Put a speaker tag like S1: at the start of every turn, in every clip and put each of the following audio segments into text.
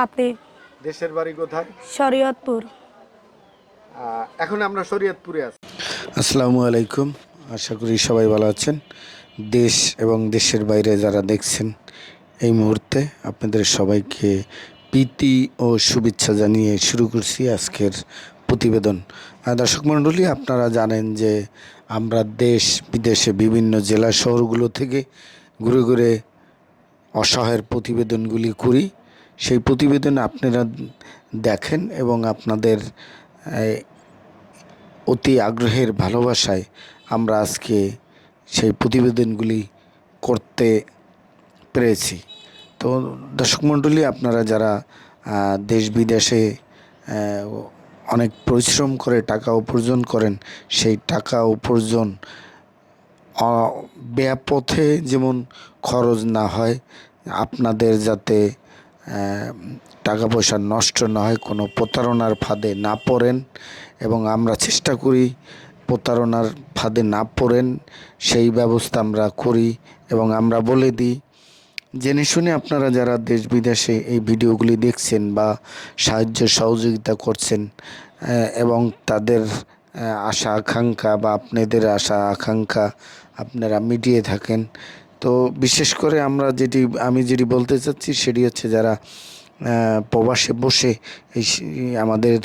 S1: সাথে।
S2: দেশের বাড়ি কোথায়?
S1: শরীয়তপুর।
S2: এখন আমরা শরীয়তপুরে আছি।
S3: আসসালামু আলাইকুম, আশা করি সবাই ভালো আছেন। দেশ এবং দেশের বাইরে যারা দেখছেন এই মুহূর্তে আপনাদের সবাইকে প্রীতি ও শুভেচ্ছা জানিয়ে শুরু করছি আজকের প্রতিবেদন। দর্শক মণ্ডলী, আপনারা জানেন যে আমরা দেশ বিদেশে বিভিন্ন জেলা শহরগুলো থেকে ঘুরে ঘুরে অসহায়ের প্রতিবেদনগুলি করি। সেই প্রতিবেদন আপনারা দেখেন এবং আপনাদের অতি আগ্রহের ভালোবাসায় আমরা আজকে সেই প্রতিবেদনগুলি করতে পেরেছি। তো দর্শক মণ্ডলী, আপনারা যারা দেশ বিদেশে অনেক পরিশ্রম করে টাকা উপার্জন করেন, সেই টাকা উপার্জন ব্যয়পথে যেমন খরচ না হয়, আপনাদের যাতে টাকা পয়সা নষ্ট না হয়, কোনো প্রতারণার ফাঁদে না পড়েন এবং আমরা চেষ্টা করি প্রতারণার ফাঁদে না পড়েন সেই ব্যবস্থা আমরা করি এবং আমরা বলে দিই। জেনে শুনে আপনারা যারা দেশ বিদেশে এই ভিডিওগুলি দেখছেন বা সাহায্য সহযোগিতা করছেন এবং তাদের আশা আকাঙ্ক্ষা বা আপনাদের আশা আকাঙ্ক্ষা আপনারা মিটিয়ে থাকেন। তো বিশেষ করে আমি যেটি বলতে চাচ্ছি সেটি হচ্ছে, যারা প্রবাসে বসে এই আমাদের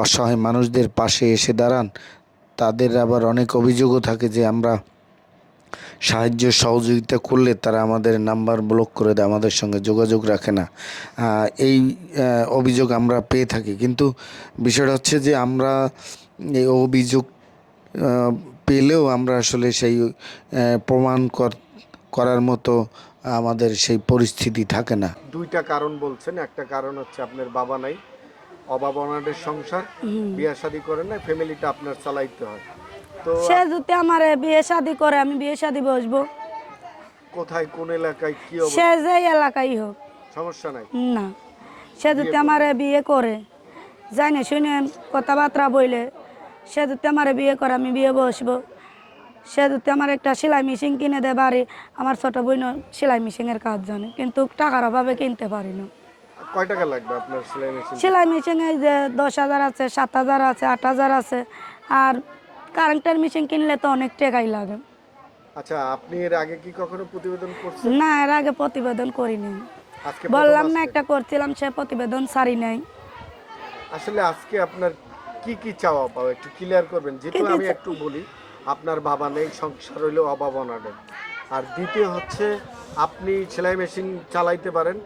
S3: অসহায় মানুষদের পাশে এসে দাঁড়ান, তাদের আবার অনেক অভিযোগও থাকে যে আমরা সাহায্য সহযোগিতা করলে তারা আমাদের নাম্বার ব্লক করে দেয়, আমাদের সঙ্গে যোগাযোগ রাখে না। এই অভিযোগ আমরা পেয়ে থাকি, কিন্তু বিষয়টা হচ্ছে যে আমরা এই অভিযোগ পেলেও আমরা আসলে সেই প্রমাণ করার মতো আমাদের সেই পরিস্থিতি থাকে না।
S2: দুইটা কারণ বলছেন। একটা কারণ হচ্ছে আপনার বাবা নাই, অভাবনাদের সংসার, বিয়ে শাদী করেন না, ফ্যামিলিটা আপনার চালাইতে হয়। তো
S1: সে যদি আমার বিয়ে শাদী করে, আমি বিয়ে শাদী বসবো।
S2: কোথায়, কোন এলাকায়, কি
S1: সে
S2: অবস্থা?
S1: যে এলাকায় হোক
S2: সমস্যা নাই।
S1: না, সে যদি আমার বিয়ে করে, যাই না শুনে কথাবার্তা বইলে, সে যদি আমার বিয়ে করে, আমি বিয়ে বসবো। সে যদি আমার একটা সেলাই মেশিন কিনে দেয় বাড়ি, আমার ছোট বোন সেলাই মেশিনের কাজ জানে, কিন্তু টাকার অভাবে কিনতে পারি না।
S2: কয় টাকা লাগবে আপনার সেলাই মেশিন?
S1: সেলাই মেশিন এই যে 10,000 আছে, 7,000 আছে, 8,000 আছে, আর কারেন্টের মেশিন কিনলে তো অনেক টাকাই লাগে।
S2: আচ্ছা, আপনি এর আগে কি কখনো প্রতিবেদন করছেন?
S1: না, এর আগে প্রতিবেদন করিনি।
S2: আজকে
S1: বললাম না একটা করছিলাম, সে প্রতিবেদন সারি নাই।
S2: আসলে আজকে আপনার কি কি চাওয়া পাওয়া একটু ক্লিয়ার করবেন। যেহেতু আমি একটু বলি, আপনার বাবা নেই, সংসার হইলো অভাবনাদের। আর দ্বিতীয় হচ্ছে, আপনি সেলাই মেশিন চালাইতে পারেন,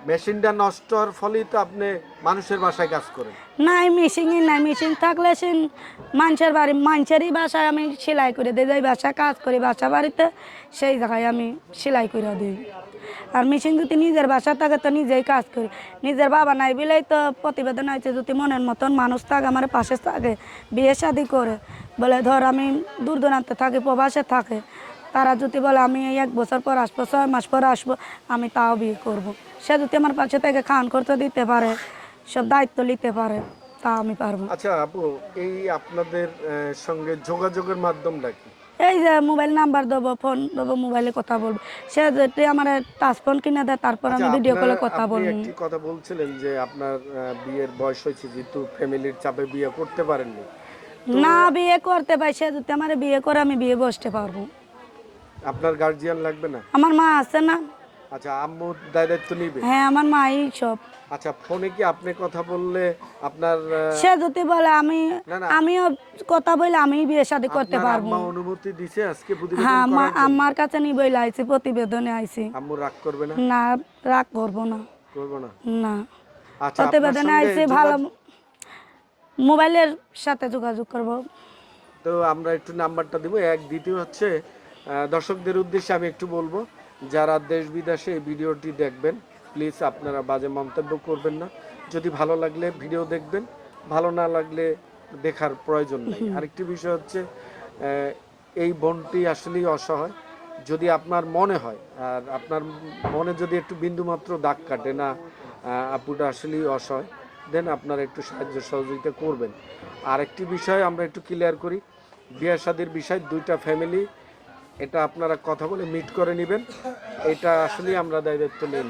S2: মেশিনটা নষ্ট হওয়ার ফলেই তো আপনি মানুষের বাসায় কাজ করেন।
S1: নাই মেশিনই নাই, মেশিন থাকলে সে মানুষেরই বাসায় আমি সেলাই করে দিই, যাই বাসা কাজ করি বাসা বাড়িতে, সেই জায়গায় আমি সেলাই করে দিই। আর মেশিন যদি নিজের বাসা থাকে তো নিজেই কাজ করি। নিজের বাবা নাই বলেই তো প্রতিবেদন আছে, যদি মনের মতন মানুষ থাকে আমার পাশে থাকে, বিয়ে শাদি করে, বলে ধর আমি দূর দূরান্তে থাকি, প্রবাসে থাকে, তারা যদি বলে আমি 1 বছর পর আসবো, 6 মাস পর আসবো, আমি তাও বিয়ে করব। সে যদি আমার পাশে থেকে খান করতে দিতে পারে, সব দায়িত্ব নিতে পারে, তা আমি পারবো।
S2: আচ্ছা আপু, এই আপনাদের সঙ্গে যোগাযোগের মাধ্যমটা কি?
S1: এই যে মোবাইল নাম্বার দেবো, ফোন দেবো, মোবাইলে কথা বলবো। সে যদি আমার টাচ ফোন কিনে দেয়, তারপর আমি ভিডিও কলে কথা বলবো।
S2: একটি কথা বলছিলেন যে আপনার বিয়ের বয়স হয়েছে, যেহেতু ফ্যামিলির চাপে বিয়ে করতে পারেননি।
S1: না, বিয়ে করতে পাই, সে যদি আমার বিয়ে করে আমি বিয়ে বসতে পারবো।
S2: আপনার গার্জিয়ান লাগবে না?
S1: আমার মা আছে না।
S2: আচ্ছা, আম্মু দায়িত্ব নিবে?
S1: হ্যাঁ, আমার মাই সব।
S2: আচ্ছা, ফোনে কি আপনি কথা বললে আপনার
S1: সে যদি বলে আমিও কথা বলে আমি বিয়ে শাদী করতে পারবো।
S2: আম্মা অনুমতি দিছে আজকে প্রতিবেদন
S1: হ্যাঁ,
S2: করার জন্য?
S1: আমার কাছে নিয়ে বইলে আইছি, প্রতিবেদনে আইছি।
S2: আম্মু রাগ করবে না?
S1: না, রাগ করবো না।
S2: করবে না?
S1: না,
S2: আচ্ছা,
S1: প্রতিবেদনে আইছি, ভালো মোবাইলের সাথে যোগাযোগ করব।
S2: তো আমরা একটু নাম্বারটা দিব। দ্বিতীয় হচ্ছে, দর্শকদের উদ্দেশ্যে আমি একটু বলবো, যারা দেশ বিদেশে এই ভিডিওটি দেখবেন, প্লিজ আপনারা বাজে মন্তব্য করবেন না। যদি ভালো লাগলে ভিডিও দেখবেন, ভালো না লাগলে দেখার প্রয়োজন নেই। আরেকটি বিষয় হচ্ছে, এই বোনটি আসলেই অসহায়। যদি আপনার মনে হয়, আর আপনার মনে যদি একটু বিন্দুমাত্র দাগ কাটে না আপুটা আসলেই অসহায়, দেন আপনারা একটু সাহায্য সহযোগিতা করবেন। আর একটি বিষয় আমরা একটু ক্লিয়ার করি, বিয়ে শাদীর বিষয়, 2টা ফ্যামিলি, এটা আপনারা কথা বলে মিট করে নেবেন। এটা আসলেই আমরা দায়িত্ব নিই।